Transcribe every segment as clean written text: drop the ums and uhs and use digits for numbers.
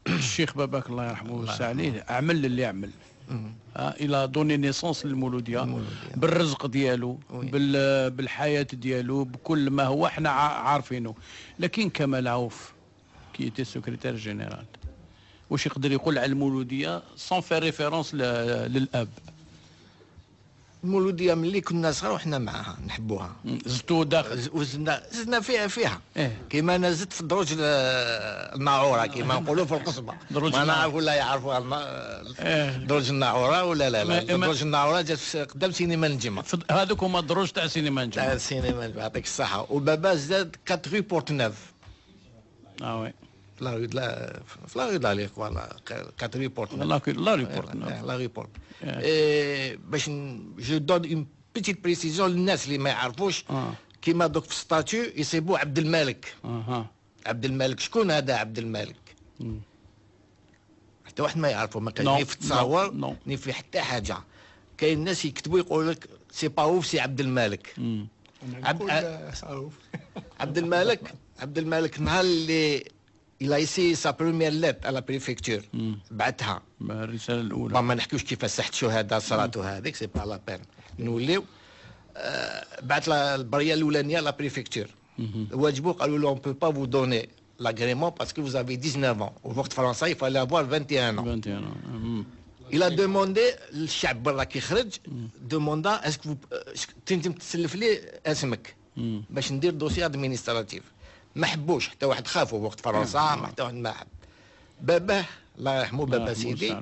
الشيخ باباك الله يرحمه ويوسع عليه عمل اللي عمل. الى دوني نيسونس للمولوديه بالرزق ديالو، بالحياه ديالو، بكل ما هو احنا عارفينه. لكن كمال عوف كي تي سكرتير جينيرال واش يقدر يقول على المولوديه سون فير ريفيرونس للاب؟ المولوديه ملي كنا صغار وحنا معاها نحبوها. زدتو داخل زدنا فيها كيما انا زدت في دروج الناعوره كيما نقولوا في القصبه. ما نعرف ولا يعرفوها دروج الناعوره ولا لا. دروج الناعوره جات قدام سينما النجمه. هذوك هما الدروج تاع سينما النجمه. تاع السينما يعطيك الصحه. وبابا زاد 4 رue بورتنوف. وي في لا رue داليق ولا 4 رue بورتنوف. لا رue بورتنوف. لا رue بورت. باش جو دون اون بيتيت بريسيزيون للناس اللي ما يعرفوش. كيما دوك في ستاتيو يصيبوا عبد الملك. عبد الملك شكون هذا عبد الملك؟ حتى واحد ما يعرفه، ما كان ني في التصاور ني في حتى حاجه. كاين الناس يكتبوا يقول لك سي با اوف سي عبد الملك. عبد الملك نهار اللي il a essayé sa première lettre à la préfecture بعتها الرساله الاولى. ما نحكيوش كيفاش صحت شهاده صراتو هذيك سي با لا بين نوليو. بعث البريه الاولانيه لا بريفكتور واجبو قالوا له on peut pas vous donner l'agrément parce que vous avez 19 ans. ووقت فرنسا il fallait avoir 21 ans. 21 ans. il a demandé للشعب برا كي خرج دوموندا اسكو تنجم تسلف لي اسمك باش ندير دوسي ادمينستراتيف. ما حبوش حتى واحد، خافوا وقت فرنسا ما حتى واحد ما حب. باباه الله يرحمه بابا سيدي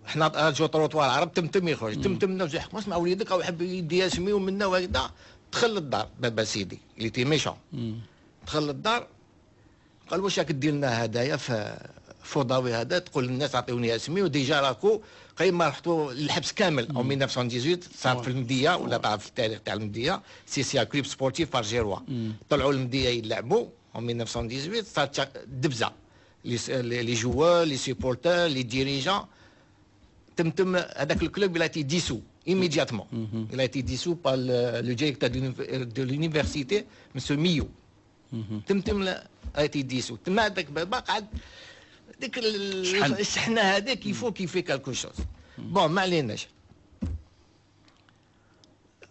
حنا رجعوا طروطوار عرب تمتم يخرج تمتم نرجع حكم اسمع وليدك او يحب يدي يسميو منا وهكذا. دخل للدار بابا سيدي اللي تي ميشون، دخل للدار قال واش راك دير لنا هدايا فوضوي هذا تقول للناس عطيوني اسمي وديجا راكو قيما رحتوا للحبس كامل او 1918 صار في المديه ولا تعرف التاريخ تاع المديه سي كلوب سبورتيف الجيروا. طلعوا المديه يلعبوا او 1918 صارت دبزه لي جوار لي سيبورتور لي ديريجون. تم هذاك الكلوب il a été dissous immédiatement. Il a été dissous par le directeur de l'université monsieur Millot. تم a été dissous. تم هذاك بابا قعد ديك الشحنه هذاك يفو كيفي كالكو شوز. بون ما عليناش.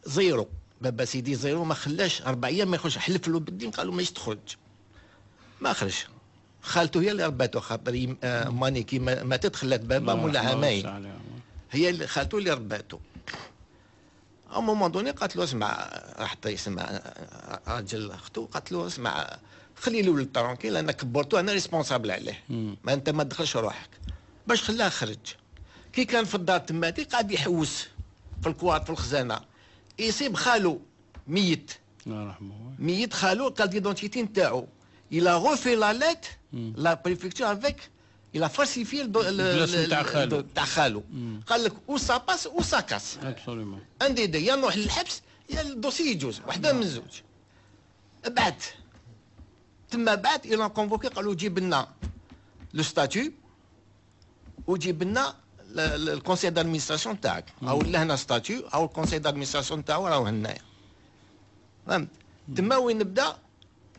زيرو بابا سيدي زيرو ما خلاش 4 ايام ما يخرج. حلف له بالدين قالوا ماش تخرج ما خرج. خالته هي اللي رباته خاطر ماني كي ماتت خلات بابا مولا عامين. هي اللي خالته اللي رباته. او مومون دوني قالت له اسمع راح يسمع راجل اخته قالت له اسمع خلي له الترونكيل انا كبرته انا ريسبونسابل عليه. ما انت ما تدخلش روحك باش خلاه خرج. كي كان في الدار تماتي قاعد يحوس في الكوار في الخزانه يصيب خالو ميت. الله يرحمه. ميت خالو قال ديدونتيتي نتاعو il a refait la lettre la préfecture avec il a falsifié تاع خالو. قال لك او سا باس او سا كاس. ابسوليومون ان دي يا نروح للحبس يا الدوسي يجوز وحده من زوج. بعد تما بعد الى كونفوكي قالوا جيب لنا لو ستاتيو وجيب لنا الكونسيل دادمينستراسيون تاعك او لهنا ستاتيو او الكونسيل دادمينستراسيون تاعو راهو هنايا. فهمت تما وين نبدا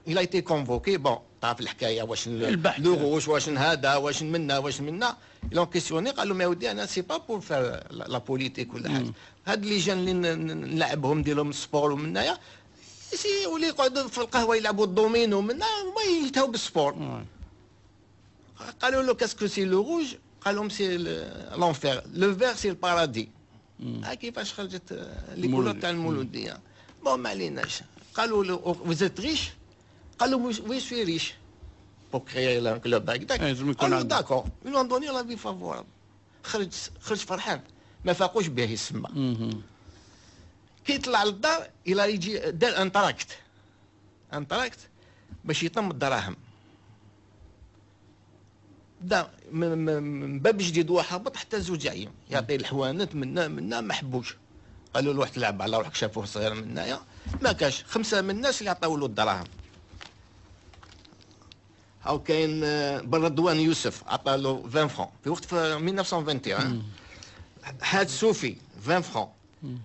الى ايتي كونفوكي. بون تعرف الحكايه واش لو غوش واش هذا واش منا الون كيسيوني قال لهم يا ودي انا سي با بور فار لا بوليتيك ولا حاجه. هاد لي جان اللي نلعبهم ندير لهم سبور ومنايا يولي يقعدوا في القهوه يلعبوا الدومينو منا وما يلتهوا بالسبور. قالوا له كاسكو سي لو روج قال لهم سي لونفير لو فير سي البارادي. ها كيفاش خرجت لي كولور تاع المولوديه. بون ما عليناش. قالوا له فوزيت ريش قال له وي سوي ريش بور كريي لان كلوب هكذاك. قالوا داكور يلون دوني لا في فافورابل. خرج فرحان ما فاقوش به يسمى. كي طلع للدار الى يجي دار انتراكت باش يطم الدراهم. بدا من باب جديد وهبط حتى زوج عيون يعطي الحوانت منا ما حبوش. قالوا له روح تلعب على روحك شافوه صغير منايا ما كاش 5 من الناس اللي عطاو له الدراهم. هاو كاين بن رضوان يوسف عطا له 20 فرون في وقت في 1921. حاج صوفي 20 فرون.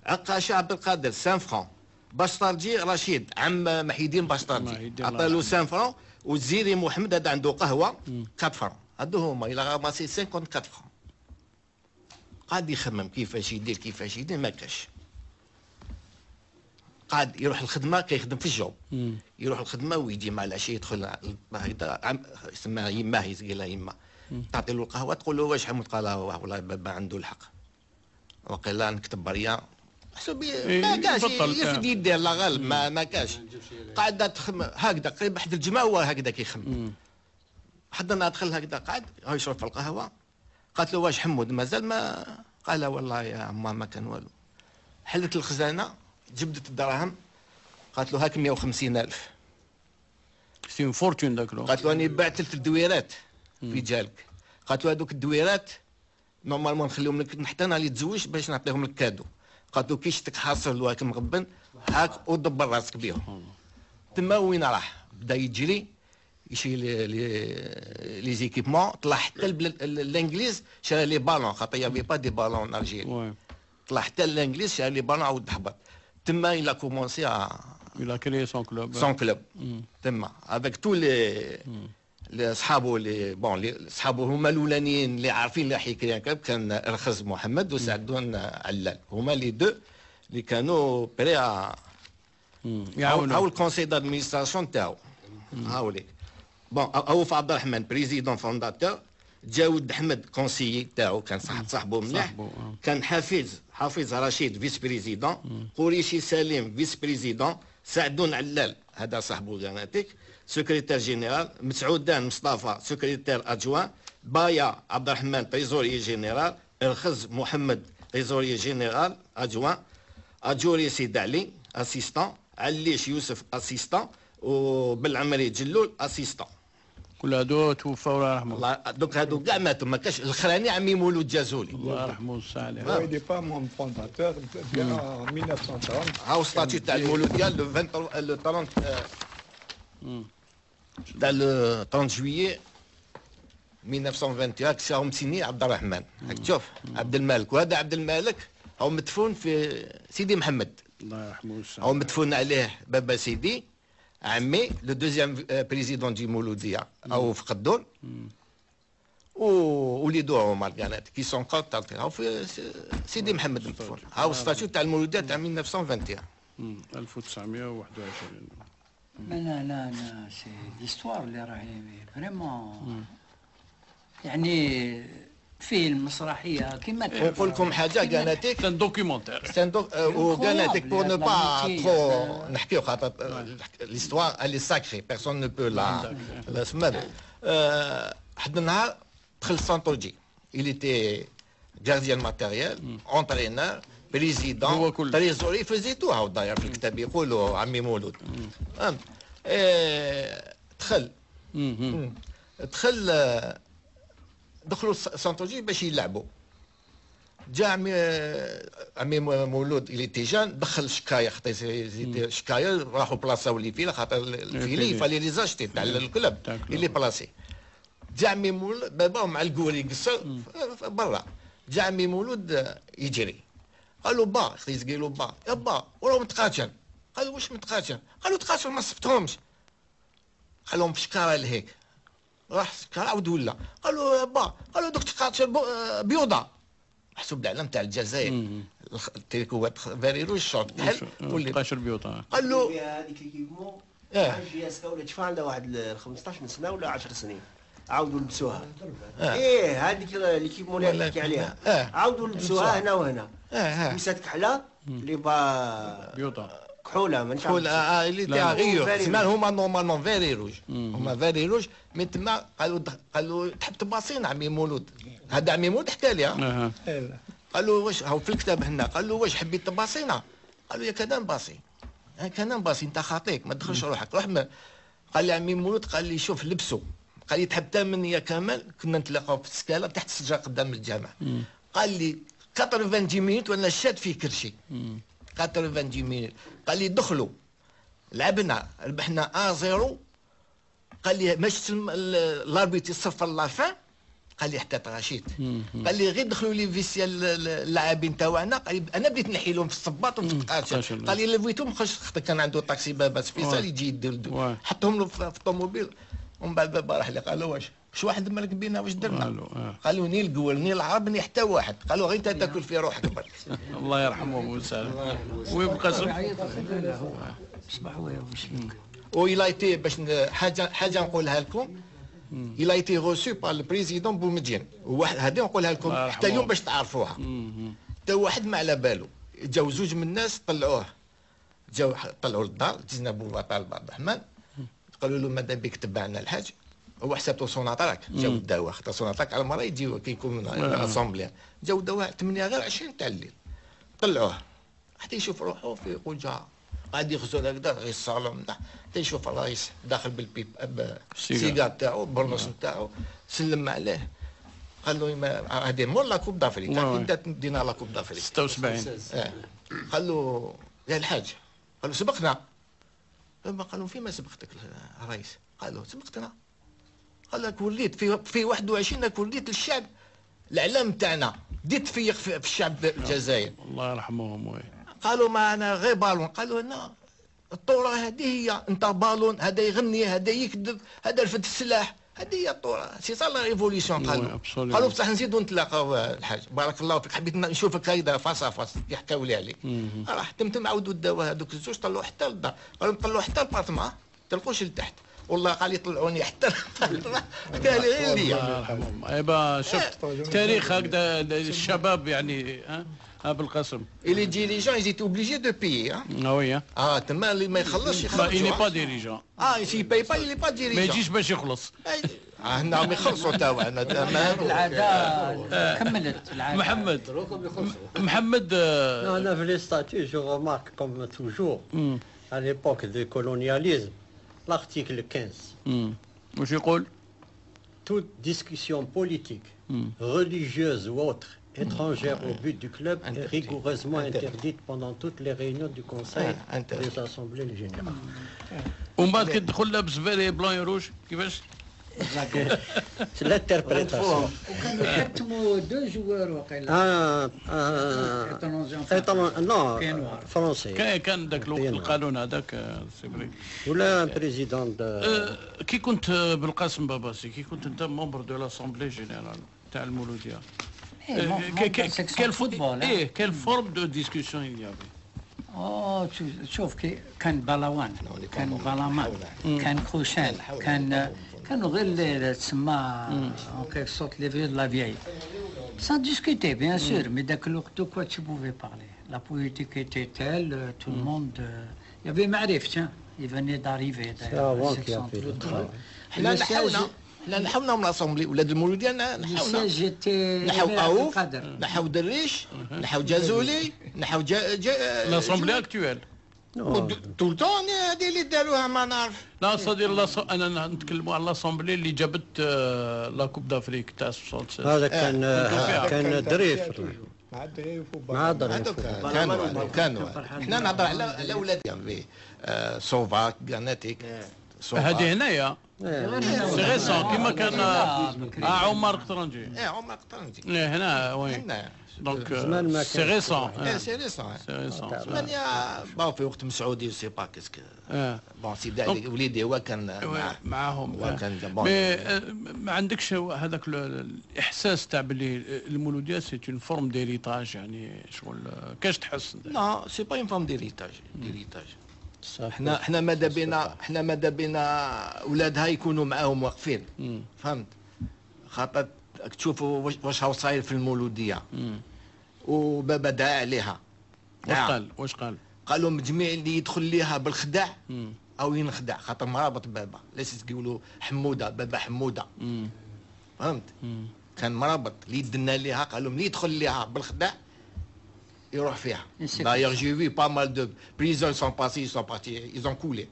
عقاشة عبد القادر 5 فرون. باشطرجي رشيد عم محي الدين باشطرجي عطا له 5 فرون. والجزيري محمد هذا عنده قهوه 4 فرون، هادو هما الى راماسي 54 فرون. قاعد يخمم كيفاش يدير ما كاش. قاعد يروح الخدمه كيخدم في الجو، يروح الخدمه ويجي مع العشيه يدخل هكذا يسمى يماه يقول لها يما، تعطي له القهوه تقول له واش حمد؟ قال والله بابا عنده الحق، وقيلا نكتب بريا حسب ما كاش يفد يدير لا غالب ما كاش. قاعده تخمم هكذا قريب واحد الجمعه وهو هكذا كيخمم. حد النهار دخل هكذا قاعد يشرب في القهوه، قالت له واش حمود مازال ما؟ قال والله يا عما ما كان والو. حلت الخزانه جبدت الدراهم، قالت له هاك 150,000. سي فورتون ذاك الوقت. قالت له راني بعت لك الدويرات في جالك. قالت له هذوك الدويرات نورمالمون نخليهم لك حتى نهار اللي تزوج باش نعطيهم لك كادو. قالت له كي شتك حاصل وهاك مغبن هاك ودبر راسك بيهم. تما وين راح؟ بدا يجري يشري لي زيكيبمون، طلع حتى الانجليز شرا لي بالون، خاطر يافي با دي بالون الجيري. طلع حتى الانجليز شرا لي بالون عاود هبط. تما il a commencé à il a créé son club. son club. تما avec tous les صحابو اللي صحابو هما الاولانيين اللي عارفين اللي حيكري كان رخز محمد وسعدون علال، هما لي دو اللي كانوا بري هاو الكونسي دادمينستراسيون تاعو. هاوليك بون اوف عبد الرحمن بريزيدون فونداتور، جا ولد احمد كونسيي تاعو كان صاحبو مليح، كان حافظ رشيد فيس بريزيدون، قريشي سليم فيس بريزيدون، سعدون علال هذا صاحبو جاناتيك سكرتير جينيرال، مسعودان مصطفى سكرتير ادجوان، بايا عبد الرحمن تريزوري جينيرال، الخز محمد تريزوري جينيرال ادجوان، اجوري سيد علي اسيستون، عليش يوسف اسيستون، وبالعمري جلول اسيستون. كل هادو توفاو الله يرحمه. الله دوك هادو كاع ماتوا، ما كاش الاخراني عمي مولود جازولي الله يرحمه الصالح. هو دي با مون فونداتور بيان 1930. هاو ستاتيو تاع المولود ديال لو 30 تاع لو 30 جويي 1921 كساهم سيني عبد الرحمن. راك تشوف عبد الملك، وهذا عبد الملك هو مدفون في سيدي محمد الله يرحمه الصالح. هو مدفون عليه بابا سيدي عمي لو دوزيام بريزيدون دي مولوديه او في قدون، ووليدو عمر كانت كي سون كونتاكت هاو في سيدي محمد مدفون. هاو ستاتيو تاع المولوديه تاع 1921. 1921. لا سي ليستوار اللي راهي فريمون يعني فيلم مسرحيه كيما نقول لكم حاجه كانتيك سان دوكيومونتير وكانتيك بور نو با ترو نحكيو خاطر ليستوار اللي ساكري بيرسون نو بو لا سماد. حد النهار دخل سانتوجي il était gardien matériel entraîneur بريزيدون تريزوري فيزي تو هاو داير في الكتاب يقولوا عمي مولود. فهمت؟ دخلوا سانتوجي باش يلعبوا. جا عمي مولود اللي تيجان دخل شكايه خاطر شكايه راحوا بلاصاو لي فيلا خاطر الفيلي فالي لي زاشتي تاع الكلوب اللي بلاصي. جا عمي مولود بابا مع الكوري يقصر برا. جا عمي مولود يجري قالوا با اختي قالوا با يا با وراه متقاتل. قالوا واش متقاتل؟ قالوا تقاتل ما صفتهمش، خلوهم في شكاره لهيك. راح سكر عاود ولا قالوا يا با قالوا دوك تقاتل بيوضه محسوب العلم تاع الجزائر التريكوات فيري روج شورت ولي قاشر بيوضه. قال له هذيك ليكيبمون جي ولا تشفى عندها واحد 15 سنه ولا 10 سنين عاودوا لبسوها. هذيك ليكيبمون اللي نحكي عليها عاودوا لبسوها هنا وهنا. مسات كحله اللي با بيوضه كحوله ما كحوله اللي تاع غيور تسمى هما نورمالمون فيري روج، هما فيري روج مي تما قالوا تحب تباصين عمي مولود. هذا عمي مولود حكى لي قالوا واش هاو في الكتاب هنا قالوا واش حبيت تباصينا؟ قالوا يا كذا نباصي كان نباصي انت خاطيك ما تدخلش روحك روح. قال لي عمي مولود قال لي شوف لبسوا. قال لي تحب تامن يا كمال كنا نتلاقاو في السكاله تحت الشجره قدام الجامع. قال لي 90 مينوت وانا شاد فيه كرشي 90 مينوت. قال لي دخلوا لعبنا ربحنا 1-0. قال لي ما شفت الاربيت يصفر لافان. قال لي حتى تغاشيت. قال لي غير دخلوا لي فيسيا اللاعبين تاعنا. قال لي انا بديت نحي لهم في الصباط وفي التقاشر. قال لي لفيتهم خاطر كان عنده طاكسي بابا سبيسال يجي يدردو حطهم له في الطوموبيل. ومن بعد بابا راح لي قال له واش واحد مالك بينا واش درنا؟ قالوا ني القول ني العرب ني حتى واحد، قالوا غير انت تاكل في روحك برك. الله يرحمه ابو سالم. ويبقى وإلا ايتي باش حاجه نقولها لكم، إلا ايتي روسو بار البريزيدون بومدين، وواحد هذه نقولها لكم حتى اليوم باش تعرفوها. حتى واحد ما على بالو، جاو زوج من الناس طلعوه، جاو طلعوا للدار تزنا بوطال عبد الرحمن، قالوا له ماذا بك تبعنا الحاج، هو حسبته سوناطراك، جاو داوه خاطر سوناطراك على المرة يجيو كي يكون اسامبلي، جاو داوه 8 غير 20 تاع الليل، طلعوه حتى يشوف روحه في يقول جا قاعد يغسل هكذا غير الصالون حتى يشوف الرئيس داخل بالبيب بالسيجار تاعو البرنوس نتاعو، سلم عليه قال له هذه مور لا كوب دافريك، انت دينا لا كوب دافريك 76. قال له يا الحاج، قال له سبقنا، قال له فيما سبقتك الرئيس؟ قال له سبقتنا، قال لك وليت في 21 لك وليت الشعب الاعلام تاعنا، بديت تفيق في الشعب الجزائري. الله يرحمهم. قالوا ما انا غير بالون، قالوا لا الطوره هذه هي، انت بالون هذا يغني هذا يكذب هذا رفد السلاح، هذه هي الطوره سي صار لا ريفوليسيون. قالوا بصح نزيدوا نتلاقاو الحاج بارك الله فيك، حبيت نشوفك هكذا فاس فاس يحكاو لي عليك. راح تمتم عاودوا داو هذوك الزوج طلعوا حتى للدار، قالوا طلعوا حتى البارتمان تلقوش لتحت، والله قال يطلعوني حتى قال غير لي. الله يرحمهم. ايبا شفت تاريخ هكذا الشباب يعني ابو القاسم. اللي ديريجون يزيت اوبليجي دو بيي. وي تما اللي ما يخلصش يخلص. il n'est pas dirigeant. سي باي با il n'est pas dirigeant. ما يجيش باش يخلص. هنا يخلصوا تاعنا العادة كملت العادة. محمد أنا في لي ستاتيو جو رومارك كوم توجور à l'époque du colonialisme l'article 15. واش يقول؟ Toute discussion politique, religieuse ou autre, étrangère au but du club est rigoureusement interdite pendant toutes les réunions du Conseil des assemblées générales. ومن بعد كتدخل لابس فيري بلان روج كيفاش؟ C'est l'interprétation. وكانوا يحتموا 2 جوار وقيلا. non, français. كان ذاك الوقت القانون هذاك سي ولا بريزيدون كي كنت بالقاسم باباسي، كي كنت انت ممبر دو لاسامبلي جينيرال تاع المولوديه، كيل فورم دو ديسكسيون il y avait؟ شوف كان بلاوان، كان بلامان، كان كروشان، كانوا غير اللي تسمى en quelque sorte les vieux de la vieille. Ça discutait bien sûr, mais داك الوقت de quoi tu pouvais parler? La politique était telle, tout le monde il y avait معرفة، il venait d'arriver d'ailleurs. حنا نحاولنا من الاسامبلي ولاد المولوديه نحاولنا نحاو اوف نحاو دريش نحاو جازولي نحاو لاسامبلي اكتويل طول طون هذه اللي داروها ما نعرف. لا صدير انا نتكلموا على لاسامبلي اللي جابت لا كوب دافريك تاع 66. هذا كان دريف مع دريف كانوا حنا نهضر على اولادهم سوفاك غاناتيك هذه هنايا سي غيسون كيما كان عمر قطرنجي. عمر قطرنجي هنا وين دونك سي غيسون. سي ريسون ثمانية باو في وقت مسعودي سي با كيسك بون سيدي وليدي هو كان معاهم. ما عندكش هذاك الاحساس تاع بلي المولوديه سي اون فورم ديريتاج يعني شغل كاش تحس؟ لا سي با اون فورم ديريتاج. حنا ماذا بينا ولادها يكونوا معاهم واقفين، فهمت؟ خاطر تشوفوا واش هاو صاير في المولوديه وبابا دعا عليها. واش قال؟ قال لهم جميع اللي يدخل ليها بالخداع او ينخدع، خاطر مرابط بابا ليس تقولوا حموده بابا حموده، فهمت؟ كان مرابط اللي يدنا ليها، قال لهم اللي يدخل ليها بالخداع يروح فيها. D'ailleurs j'ai vu pas mal de prisons sont passés, ils sont partis, ils ont coulé.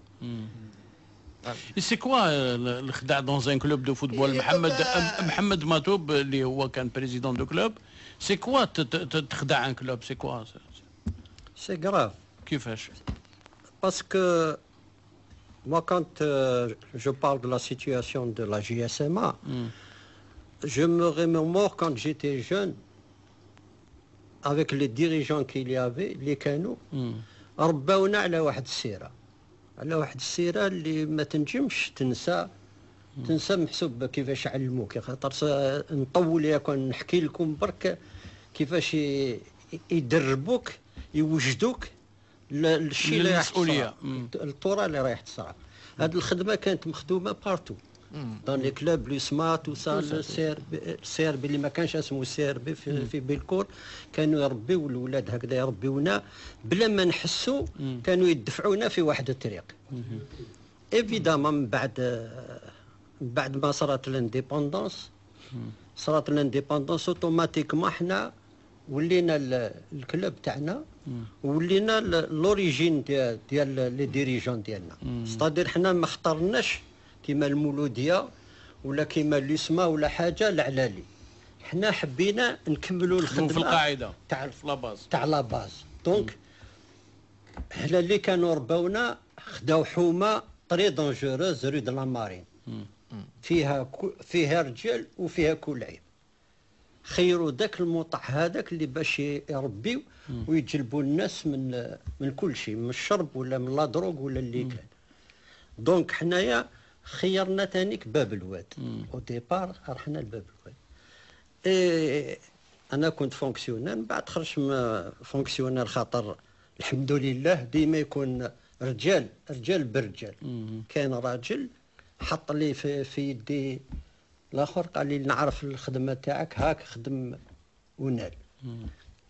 Et c'est quoi الخداع dans un club de football؟ محمد ماتوب اللي هو كان بريزيدون دو كلوب، c'est quoi تخدع un club؟ c'est quoi؟ C'est grave. كيفاش؟ Parce que moi quand je parle de la situation de la JSMA, je me remémore quand j'étais jeune avec les dirigeants qu'il y avait اللي كانوا رباونا على واحد السيرة اللي ما تنجمش تنسى تنسى محسوب كيفاش علموك، خاطر نطول ياكون نحكي لكم برك كيفاش يدربوك يوجدوك للشيء اللي راح تصرا، الطورة اللي رايح تصرا. هذه الخدمة كانت مخدومة بارتو دون لي كلوب لو سما تو سا. السيربي اللي ما كانش اسمه سيربي في بيلكور كانوا يربيو الولاد هكذا، يربيونا بلا ما نحسوا، كانوا يدفعونا في واحد الطريق. ايفيدامون من بعد ما صارت الانديبوندونس، اوتوماتيكمون حنا ولينا الكلوب تاعنا، ولينا لوريجين ديال لي ديريجون ديالنا. ستادير حنا ما اخترناش كيما المولوديه ولا كيما لوسما ولا حاجه العلالي، حنا حبينا نكملوا الخدمه في القاعده تاع لاباز لا باز. دونك حنا اللي كانوا رباونا خداو حومه طري دونجوروز رود لا مارين، فيها رجال وفيها كل عيب. خيروا ذاك الموطع هذاك اللي باش يربيو ويجلبوا الناس من كل شيء، من الشرب ولا من لا دروغ ولا اللي كان. دونك حنايا خيرنا تانيك باب الواد. او ديبار رحنا لباب الواد. انا كنت فونكسيونير، من بعد خرجت فونكسيونير، خاطر الحمد لله ديما يكون رجال برجال. كان راجل حط لي في يدي الاخر، قال لي نعرف الخدمه تاعك، هاك خدم ونال.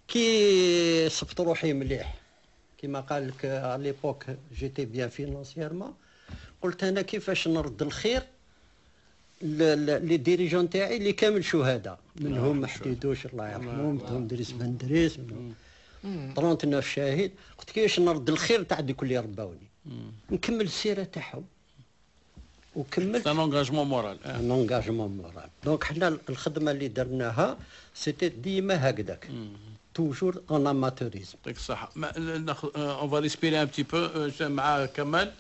كي صبت روحي مليح كيما قال لك على ليبوك جيتي بيان فينونسييرمون، قلت انا كيفاش نرد الخير لي ديريجون تاعي اللي كامل شهداء، منهم محدودوش الله يرحمهم، منهم دريس بن دريس، منهم 39 شاهد. قلت كيفاش نرد الخير تاع دوك اللي رباوني، نكمل السيره تاعهم. وكملت ان انغاجمون مورال. دونك حنا الخدمه اللي درناها سيتي ديما هكذاك، توجور ان اماتوريزم. يعطيك الصحه. اون فا ريسبيري ان بتي بو مع كمال.